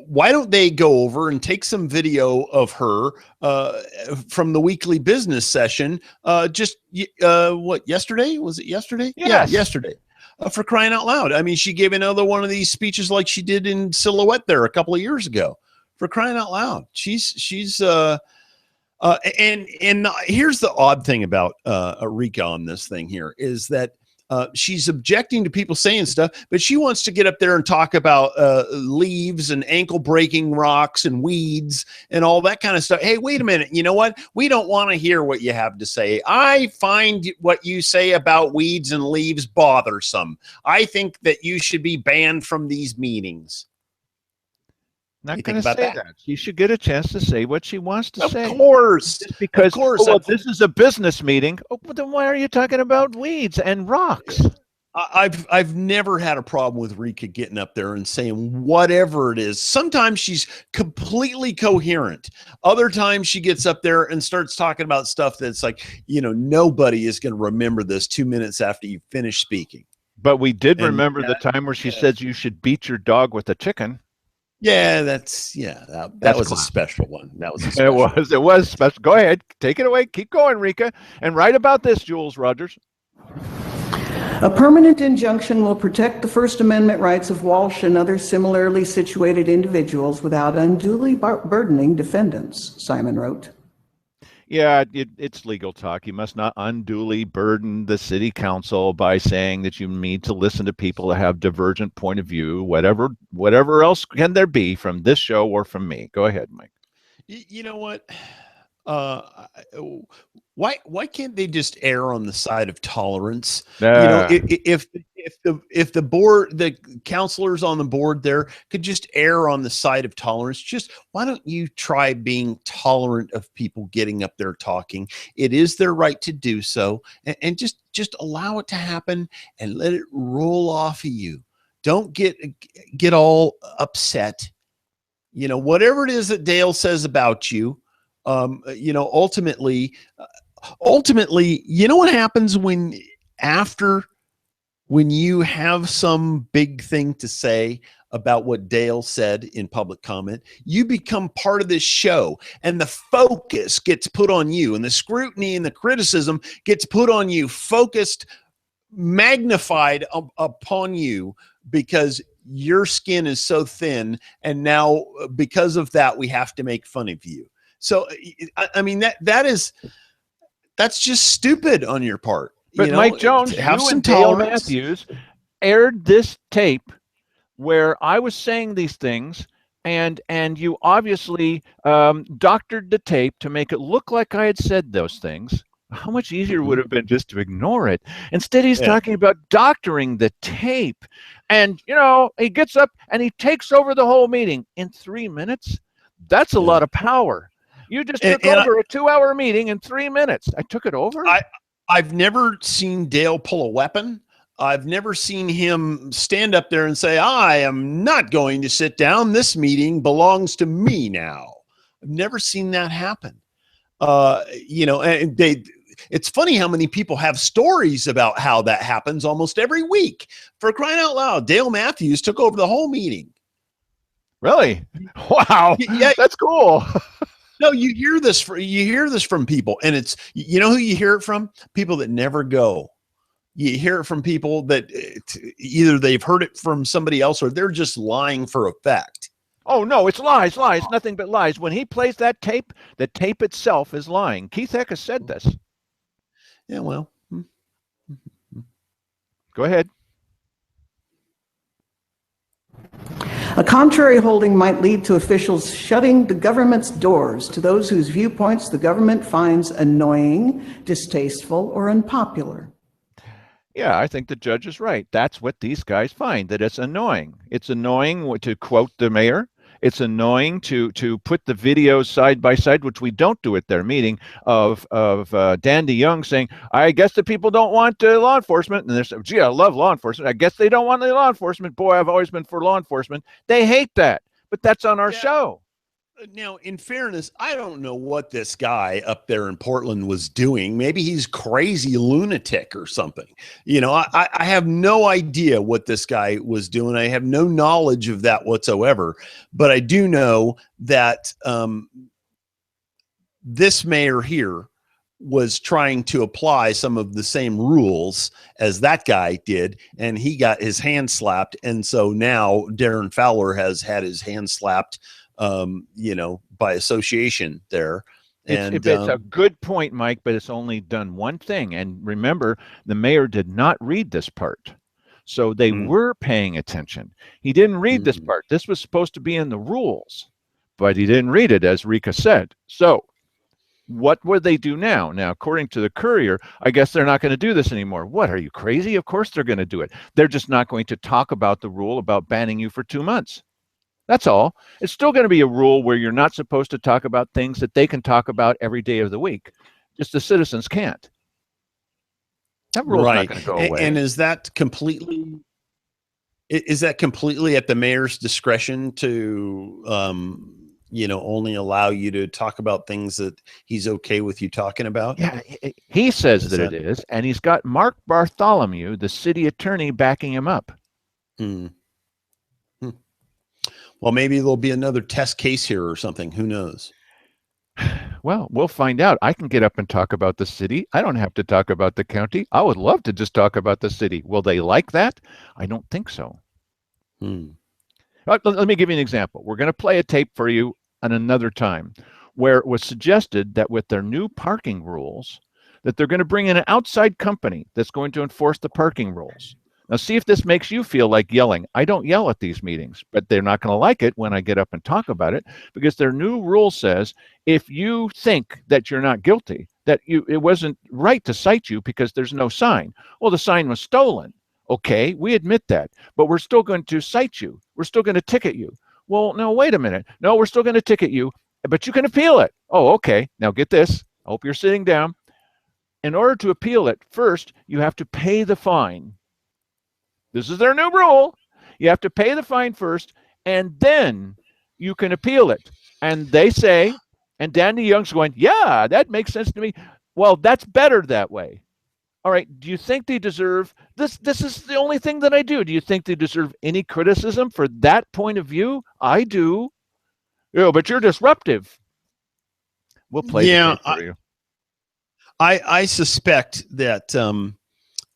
why don't they go over and take some video of her from the weekly business session? Yesterday? Was it yesterday? Yes. Yeah, yesterday. For crying out loud. I mean, she gave another one of these speeches like she did in Silhouette there a couple of years ago. For crying out loud. She's and here's the odd thing about Rika on this thing here is that She's objecting to people saying stuff, but she wants to get up there and talk about leaves and ankle breaking rocks and weeds and all that kind of stuff. Hey, wait a minute. You know what? We don't want to hear what you have to say. I find what you say about weeds and leaves bothersome. I think that you should be banned from these meetings. Not going to say that. She should get a chance to say what she wants to say. Of course. Just because, of course. well, this is a business meeting. Oh, well, then why are you talking about weeds and rocks? I've never had a problem with Rika getting up there and saying whatever it is. Sometimes she's completely coherent. Other times she gets up there and starts talking about stuff that's like, nobody is going to remember this 2 minutes after you finish speaking. But we did remember the time where she said you should beat your dog with a chicken. Yeah, that was a special one. That was a special one. It was special. Go ahead, take it away. Keep going, Rika, and write about this, Jules Rogers. A permanent injunction will protect the First Amendment rights of Walsh and other similarly situated individuals without unduly burdening defendants, Simon wrote. Yeah, it's legal talk. You must not unduly burden the city council by saying that you need to listen to people that have divergent point of view, whatever else can there be from this show or from me. Go ahead, Mike. You know what? Why can't they just err on the side of tolerance? If the board, the counselors on the board there could just err on the side of tolerance, just why don't you try being tolerant of people getting up there talking? It is their right to do so, and just allow it to happen and let it roll off of you. Don't get all upset. Whatever it is that Dale says about you, ultimately, you know what happens when you have some big thing to say about what Dale said in public comment, you become part of this show, and the focus gets put on you, and the scrutiny and the criticism gets put on you, focused, magnified upon you, because your skin is so thin, and now because of that, we have to make fun of you. So, I mean, that's just stupid on your part. But Mike Jones, have some and Dale tolerance. Matthews aired this tape where I was saying these things, and you obviously doctored the tape to make it look like I had said those things. How much easier would it have been just to ignore it? Instead, he's talking about doctoring the tape. And, he gets up and he takes over the whole meeting in 3 minutes. That's a lot of power. You just took over a 2-hour meeting in 3 minutes. I took it over. I've never seen Dale pull a weapon. I've never seen him stand up there and say, I am not going to sit down. This meeting belongs to me now. I've never seen that happen. And it's funny how many people have stories about how that happens almost every week. For crying out loud, Dale Matthews took over the whole meeting. Really? Wow. Yeah, that's cool. No, you hear this from people, and it's, who you hear it from? People that never go. You hear it from people that either they've heard it from somebody else or they're just lying for effect. Oh, no, it's lies, nothing but lies. When he plays that tape, the tape itself is lying. Keith Heck has said this. Yeah, well. Go ahead. A contrary holding might lead to officials shutting the government's doors to those whose viewpoints the government finds annoying, distasteful, or unpopular. Yeah, I think the judge is right. That's what these guys find, that it's annoying. It's annoying, to quote the mayor. It's annoying to put the videos side by side, which we don't do at their meeting, of Dan DeYoung saying, I guess the people don't want law enforcement. And they're saying, gee, I love law enforcement. I guess they don't want the law enforcement. Boy, I've always been for law enforcement. They hate that. But that's on our show. Now, in fairness, I don't know what this guy up there in Portland was doing. Maybe he's crazy lunatic or something. I have no idea what this guy was doing. I have no knowledge of that whatsoever. But I do know that this mayor here was trying to apply some of the same rules as that guy did, and he got his hand slapped. And so now Darren Fowler has had his hand slapped by association there. It's a good point, Mike, but it's only done one thing. And remember, the mayor did not read this part. So they were paying attention. He didn't read this part. This was supposed to be in the rules, but he didn't read it, as Rika said. So what would they do now? Now, according to the Courier, I guess they're not going to do this anymore. What, are you crazy? Of course they're going to do it. They're just not going to talk about the rule about banning you for 2 months. That's all. It's still going to be a rule where you're not supposed to talk about things that they can talk about every day of the week. Just the citizens can't. That rule's not going to go away. And is that completely at the mayor's discretion to only allow you to talk about things that he's okay with you talking about? Yeah, he says that it is, and he's got Mark Bartholomew, the city attorney, backing him up. Well, maybe there'll be another test case here or something. Who knows? Well, we'll find out. I can get up and talk about the city. I don't have to talk about the county. I would love to just talk about the city. Will they like that? I don't think so. Let me give you an example. We're going to play a tape for you at another time where it was suggested that with their new parking rules, that they're going to bring in an outside company that's going to enforce the parking rules. Now, see if this makes you feel like yelling. I don't yell at these meetings, but they're not going to like it when I get up and talk about it, because their new rule says if you think that you're not guilty, that it wasn't right to cite you because there's no sign. Well, the sign was stolen. Okay, we admit that, but we're still going to cite you. We're still going to ticket you. Well, no, wait a minute. No, we're still going to ticket you, but you can appeal it. Oh, okay. Now get this. I hope you're sitting down. In order to appeal it, first, you have to pay the fine. This is their new rule. You have to pay the fine first, and then you can appeal it. And they say, and Danny Young's going, yeah, that makes sense to me. Well, that's better that way. All right, do you think they deserve this? This is the only thing that I do. Do you think they deserve any criticism for that point of view? I do. Yeah, but you're disruptive. We'll play the tape for you. I suspect that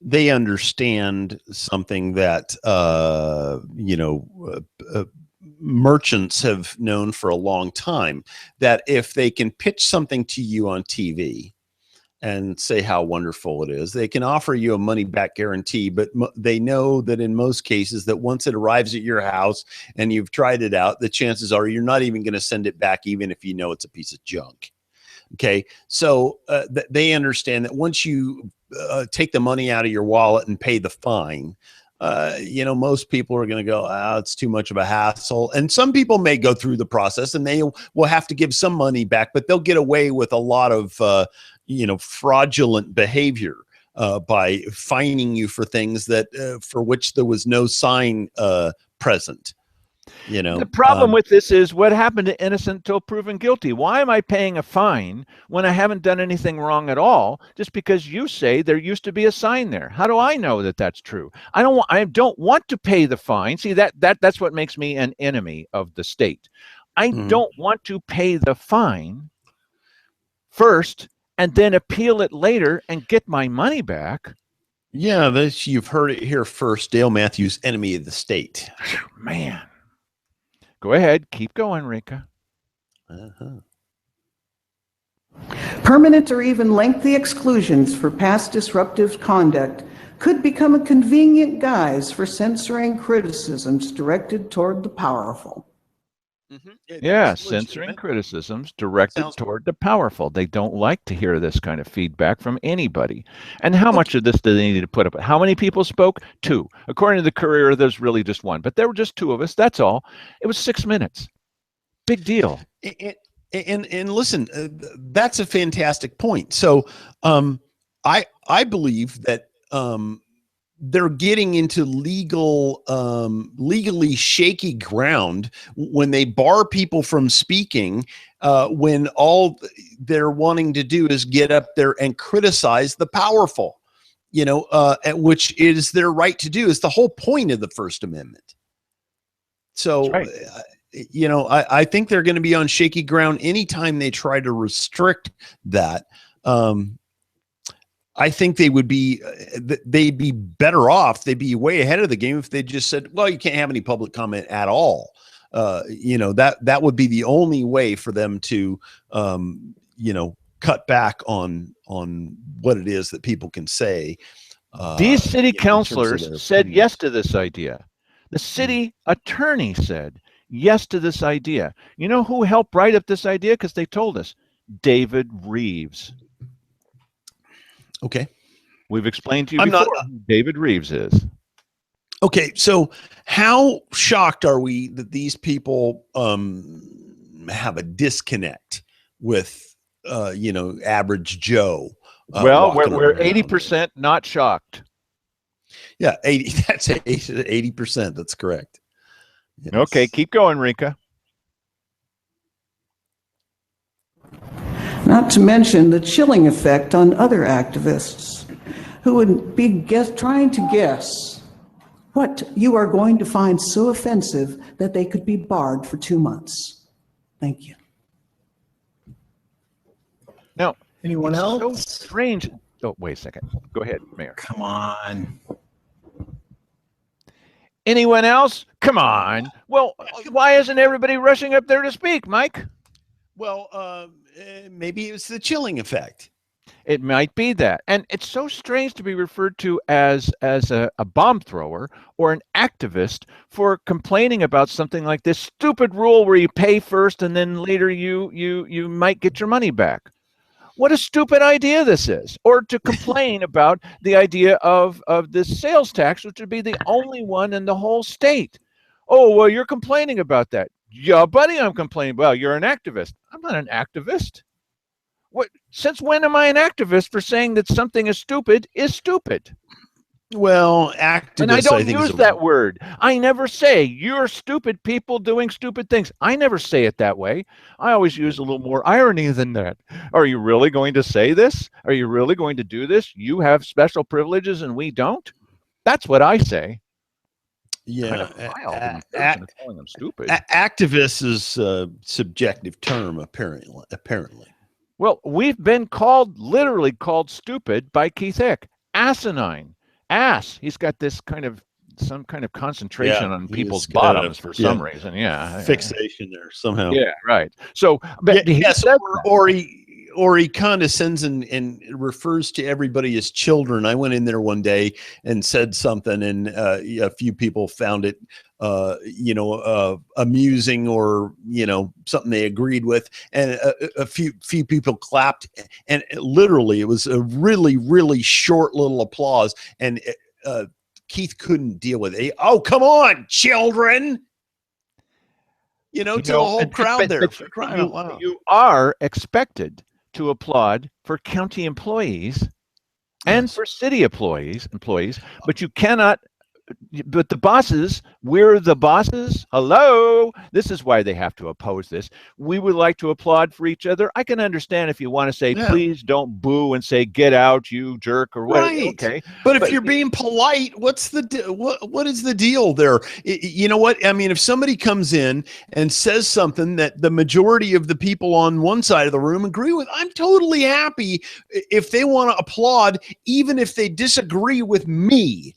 they understand something that merchants have known for a long time, that if they can pitch something to you on TV and say how wonderful it is, they can offer you a money back guarantee, but they know that in most cases that once it arrives at your house and you've tried it out, the chances are you're not even going to send it back, even if you know it's a piece of junk. Okay, so they understand that once you take the money out of your wallet and pay the fine, most people are going to go, it's too much of a hassle. And some people may go through the process and they will have to give some money back, but they'll get away with a lot of, fraudulent behavior by fining you for things that for which there was no sign present. The problem with this is what happened to innocent until proven guilty. Why am I paying a fine when I haven't done anything wrong at all, just because you say there used to be a sign there? How do I know that that's true? I don't want to pay the fine. See, that's what makes me an enemy of the state. I don't want to pay the fine first and then appeal it later and get my money back. Yeah, you've heard it here first. Dale Matthews, enemy of the state. Man. Go ahead. Keep going, Rika. Permanent or even lengthy exclusions for past disruptive conduct could become a convenient guise for censoring criticisms directed toward the powerful. Yeah, censoring criticisms directed toward the powerful. They don't like to hear this kind of feedback from anybody. And how much of this do they need to put up? How many people spoke? 2. According to the Courier, there's really just 1. But there were just 2 of us. That's all. It was 6 minutes. Big deal. And listen, that's a fantastic point. So I believe that they're getting into legally shaky ground when they bar people from speaking, when all they're wanting to do is get up there and criticize the powerful, which is their right to do. Is the whole point of the First Amendment. So, right. I think they're going to be on shaky ground anytime they try to restrict that. I think they'd be better off. They'd be way ahead of the game if they just said, well, you can't have any public comment at all. That would be the only way for them to, cut back on what it is that people can say. These city in terms of councilors their said opinions. yes to this idea. The city attorney said yes to this idea. You know who helped write up this idea? Because they told us. David Reeves. Okay. We've explained to you I'm before not- who David Reeves is. Okay, so how shocked are we that these people have a disconnect with average Joe? Well, walking we're around? 80% not shocked. Yeah, 80. That's 80%. That's correct. Yes. Okay, keep going, Rika. Not to mention the chilling effect on other activists who would be trying to guess what you are going to find so offensive that they could be barred for 2 months. Thank you. Now, Anyone it's so else? strange. Oh, wait a second. Go ahead, Mayor. Come on. Anyone else? Come on. Well, why isn't everybody rushing up there to speak, Mike? Well, maybe it's the chilling effect. It might be that. And it's so strange to be referred to as a bomb thrower or an activist for complaining about something like this stupid rule where you pay first and then later you might get your money back. What a stupid idea this is. Or to complain about the idea of this sales tax, which would be the only one in the whole state. Oh, well, you're complaining about that. Yeah, buddy, I'm complaining. Well, you're an activist. I'm not an activist. What? Since when am I an activist for saying that something is stupid? Well, activist. And I don't think, use that word. I never say you're stupid people doing stupid things. I never say it that way. I always use a little more irony than that. Are you really going to say this? Are you really going to do this? You have special privileges and we don't? That's what I say. Yeah, Kind of mild in person of calling them stupid. Activist is a subjective term, apparently. Well, we've been literally called stupid by Keith Hick. Asinine. Ass. He's got this some kind of concentration on people's bottoms for some reason. Yeah. Fixation there somehow. Yeah, right. So, but or he condescends and refers to everybody as children. I went in there one day and said something, and a few people found it, amusing or something they agreed with, and a few people clapped, and literally it was a really, really short little applause, and Keith couldn't deal with it. Oh, come on, children! To the whole crowd there. For crying out loud. You are expected to applaud for county employees and for city employees, but you cannot. But the bosses, we're the bosses. Hello. This is why they have to oppose this. We would like to applaud for each other. I can understand if you want to say, please don't boo and say, get out, you jerk, or what. Right. Okay. But if you're being polite, what is the deal there? You know what? I mean, if somebody comes in and says something that the majority of the people on one side of the room agree with, I'm totally happy if they want to applaud, even if they disagree with me.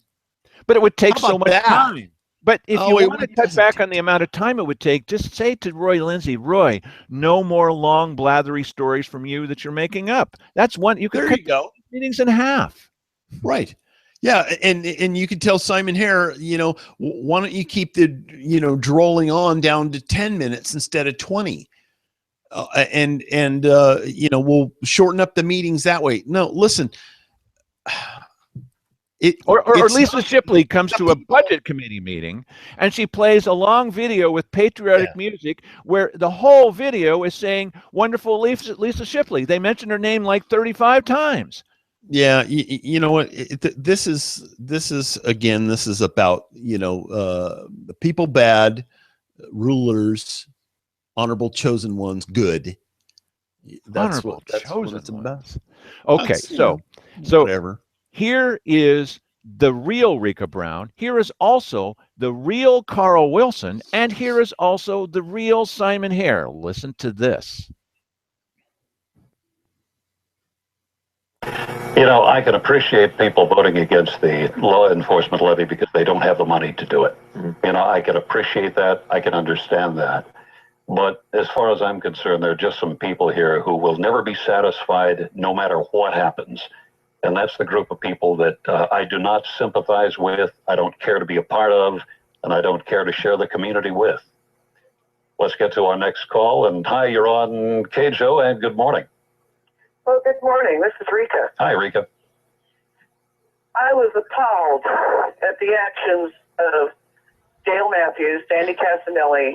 But it would take so much time. But if you want to cut back on the amount of time it would take, just say to Roy Lindsay, Roy, no more long blathery stories from you that you're making up. That's one. You could cut meetings in half. Right. Yeah, and you could tell Simon Hare, why don't you keep the drolling on down to 10 minutes instead of 20, and we'll shorten up the meetings that way. No, listen. Or Lisa Shipley comes to a budget committee meeting and she plays a long video with patriotic music where the whole video is saying wonderful Lisa Shipley. They mentioned her name like 35 times. Yeah, you know what? This is about the people bad, rulers, honorable chosen ones good. That's what it's about. Okay, so whatever. Here is the real Rika Brown. Here is also the real Carl Wilson, and here is also the real Simon Hare. Listen to this. I can appreciate people voting against the law enforcement levy because they don't have the money to do it. I can appreciate that. I can understand that. But as far as I'm concerned, there are just some people here who will never be satisfied no matter what happens. And that's the group of people that I do not sympathize with, I don't care to be a part of, and I don't care to share the community with. Let's get to our next call. And hi, you're on KJO, and good morning. Well, good morning. This is Rika. Hi, Rika. I was appalled at the actions of Dale Matthews, Sandy Casanelli,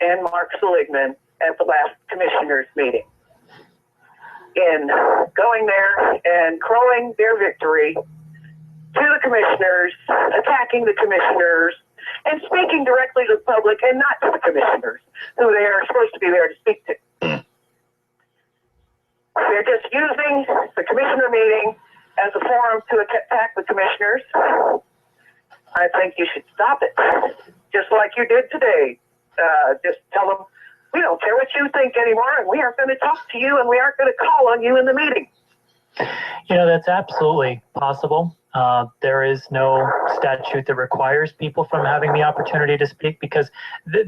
and Mark Seligman at the last commissioners meeting. In going there and crowing their victory to the commissioners, attacking the commissioners, and speaking directly to the public and not to the commissioners, who they are supposed to be there to speak to. They're just using the commissioner meeting as a forum to attack the commissioners. I think you should stop it, just like you did today. Just tell them, we don't care what you think anymore, and we aren't going to talk to you, and we aren't going to call on you in the meeting. You know, that's absolutely possible. There is no statute that requires people from having the opportunity to speak, because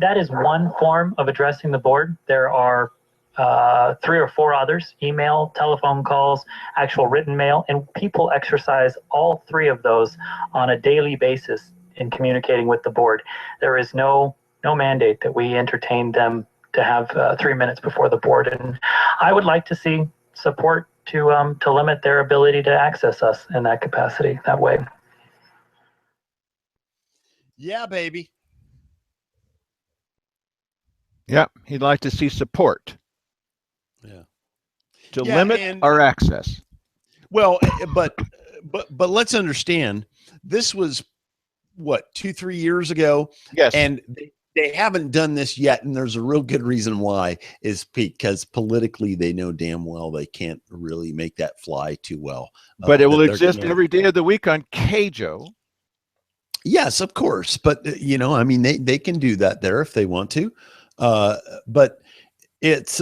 that is one form of addressing the board. There are 3 or 4 others: email, telephone calls, actual written mail, and people exercise all 3 of those on a daily basis in communicating with the board. There is no mandate that we entertain them to have 3 minutes before the board, and I would like to see support to limit their ability to access us in that capacity, that way. Yeah, baby. Yeah, he'd like to see support. Yeah. To limit our access. Well, but let's understand, this was what, 2-3 years ago? Yes. And they haven't done this yet, and there's a real good reason why, is because politically they know damn well they can't really make that fly too well. But it will exist every day of the week on KJO. Yes, of course. But, you know, I mean, they can do that there if they want to. But it's...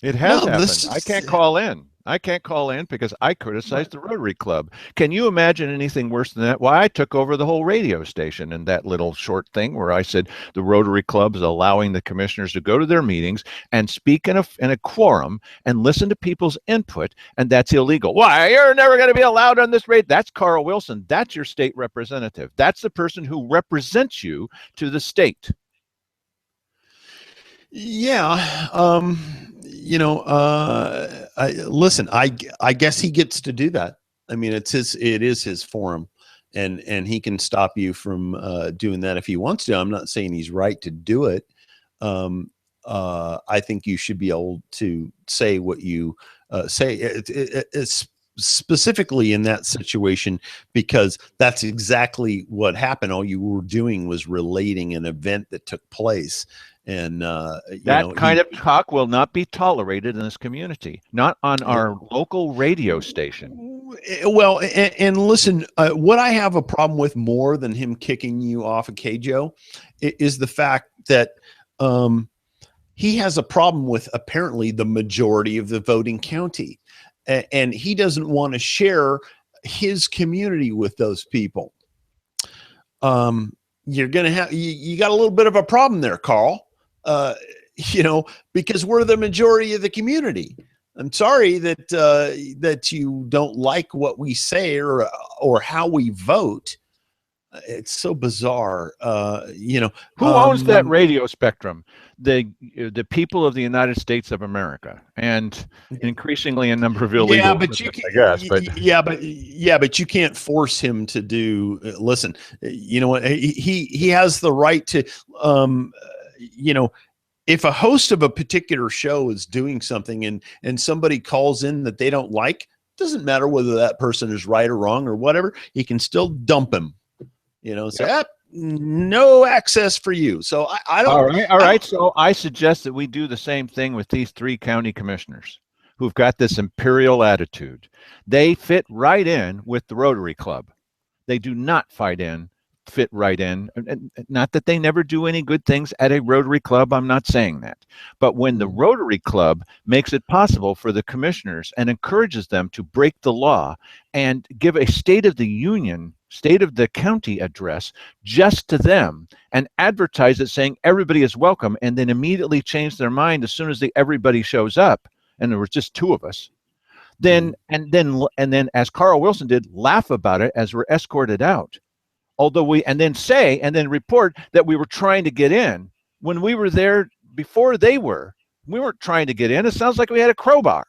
It has happened. I can't call in. I can't call in because I criticized the Rotary Club. Can you imagine anything worse than that? Why, I took over the whole radio station in that little short thing where I said the Rotary Club is allowing the commissioners to go to their meetings and speak in a quorum and listen to people's input, and that's illegal. Why? You're never going to be allowed on this rate. That's Carl Wilson. That's your state representative. That's the person who represents you to the state. Yeah. You know, listen, I guess he gets to do that. I mean, it is his forum, and he can stop you from doing that if he wants to. I'm not saying he's right to do it. I think you should be able to say what you say. It's specifically in that situation, because that's exactly what happened. All you were doing was relating an event that took place. And that kind of talk will not be tolerated in this community, not on our local radio station. Well, and listen, what I have a problem with more than him kicking you off of KJO is the fact that he has a problem with apparently the majority of the voting county, and he doesn't want to share his community with those people. You're gonna have you got a little bit of a problem there, Carl. You know, because we're the majority of the community. I'm sorry that that you don't like what we say or how we vote. It's so bizarre. You know, who owns that radio spectrum? The people of the United States of America, and increasingly a number of illegal. Yeah, but you can, I guess, but yeah, but you can't force him to do. Listen, you know what? He has the right to. You know, if a host of a particular show is doing something and somebody calls in that they don't like, doesn't matter whether that person is right or wrong or whatever, he can still dump him. You know, say, no access for you. So I don't. All right. So I suggest that we do the same thing with these 3 county commissioners who've got this imperial attitude. They fit right in with the Rotary Club. They do not fit right in. Not that they never do any good things at a Rotary Club. I'm not saying that. But when the Rotary Club makes it possible for the commissioners and encourages them to break the law and give a State of the Union State of the County address just to them and advertise it saying everybody is welcome, and then immediately change their mind as soon as everybody shows up, and there was just 2 of us, then and then as Carl Wilson did, laugh about it as we're escorted out. Although and then report that we were trying to get in when we were there before they were. We weren't trying to get in. It sounds like we had a crowbar.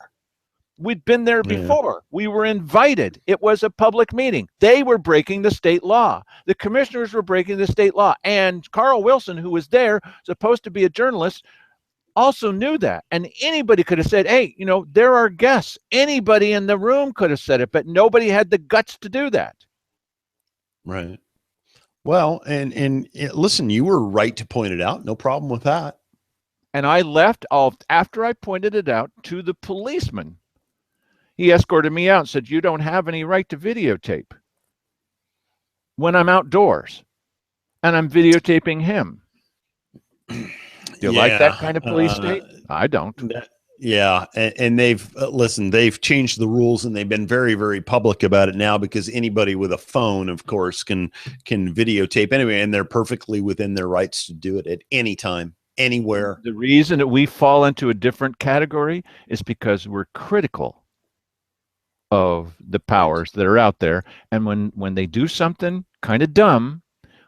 We'd been there before. We were invited. It was a public meeting. They were breaking the state law. The commissioners were breaking the state law. And Carl Wilson, who was there, supposed to be a journalist, also knew that. And anybody could have said, hey, you know, there are guests. Anybody in the room could have said it, but nobody had the guts to do that. Right. Well, and listen, you were right to point it out. No problem with that. And I left after I pointed it out to the policeman. He escorted me out and said, you don't have any right to videotape when I'm outdoors and I'm videotaping him. Do you like that kind of police state? I don't. Yeah. And they've, listen, they've changed the rules and they've been very, very public about it now, because anybody with a phone, of course, can videotape anyway, and they're perfectly within their rights to do it at any time, anywhere. The reason that we fall into a different category is because we're critical of the powers that are out there. And when they do something kind of dumb,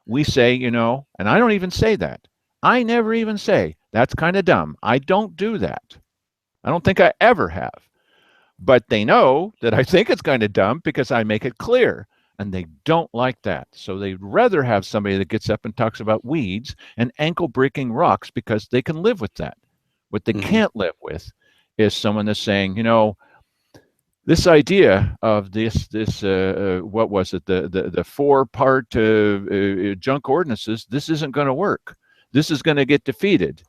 we say, you know, and I don't even say that. I never even say, that's kind of dumb. I don't do that. I don't think I ever have. But they know that I think it's kind of dumb because I make it clear. And they don't like that. So they'd rather have somebody that gets up and talks about weeds and ankle-breaking rocks because they can live with that. What they can't live with is someone that's saying, you know, this idea of this what was it, the 4-part junk ordinances, this isn't going to work. This is going to get defeated.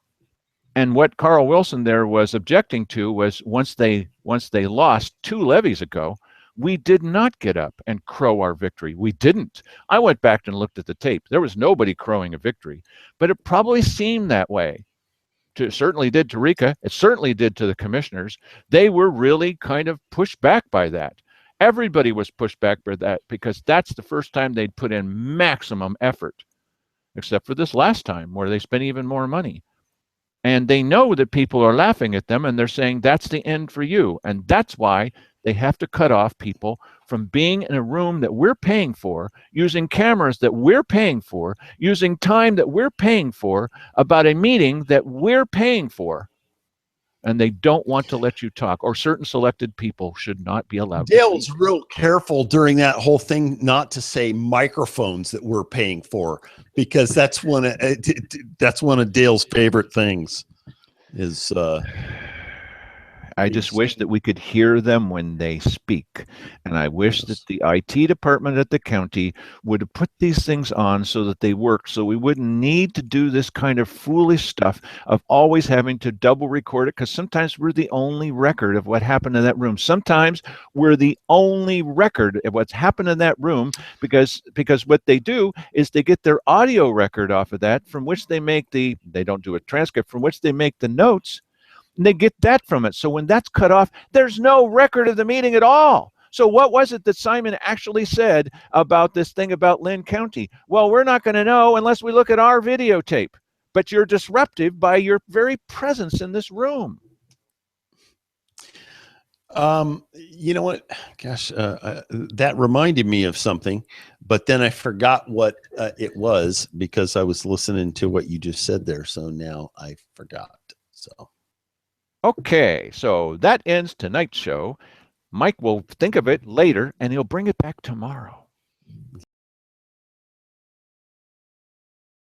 And what Carl Wilson there was objecting to was once they lost 2 levies ago, we did not get up and crow our victory. We didn't. I went back and looked at the tape. There was nobody crowing a victory, but it probably seemed that way. It certainly did to Rika. It certainly did to the commissioners. They were really kind of pushed back by that. Everybody was pushed back by that because that's the first time they'd put in maximum effort, except for this last time where they spent even more money. And they know that people are laughing at them and they're saying, that's the end for you. And that's why they have to cut off people from being in a room that we're paying for, using cameras that we're paying for, using time that we're paying for, about a meeting that we're paying for. And they don't want to let you talk, or certain selected people should not be allowed. Dale was real careful during that whole thing not to say microphones that we're paying for, because that's one of Dale's favorite things is I just wish that we could hear them when they speak. And I wish that the IT department at the county would put these things on so that they work, so we wouldn't need to do this kind of foolish stuff of always having to double record it, because sometimes we're the only record of what happened in that room. Sometimes we're the only record of what's happened in that room, because what they do is they get their audio record off of that, from which they make they don't do a transcript, from which they make the notes. And they get that from it. So when that's cut off, there's no record of the meeting at all. So what was it that Simon actually said about this thing about Lynn County? Well, we're not going to know unless we look at our videotape. But you're disruptive by your very presence in this room. You know what? Gosh, that reminded me of something, but then I forgot what it was because I was listening to what you just said there. So now I forgot. So. Okay, so that ends tonight's show. Mike will think of it later, and he'll bring it back tomorrow.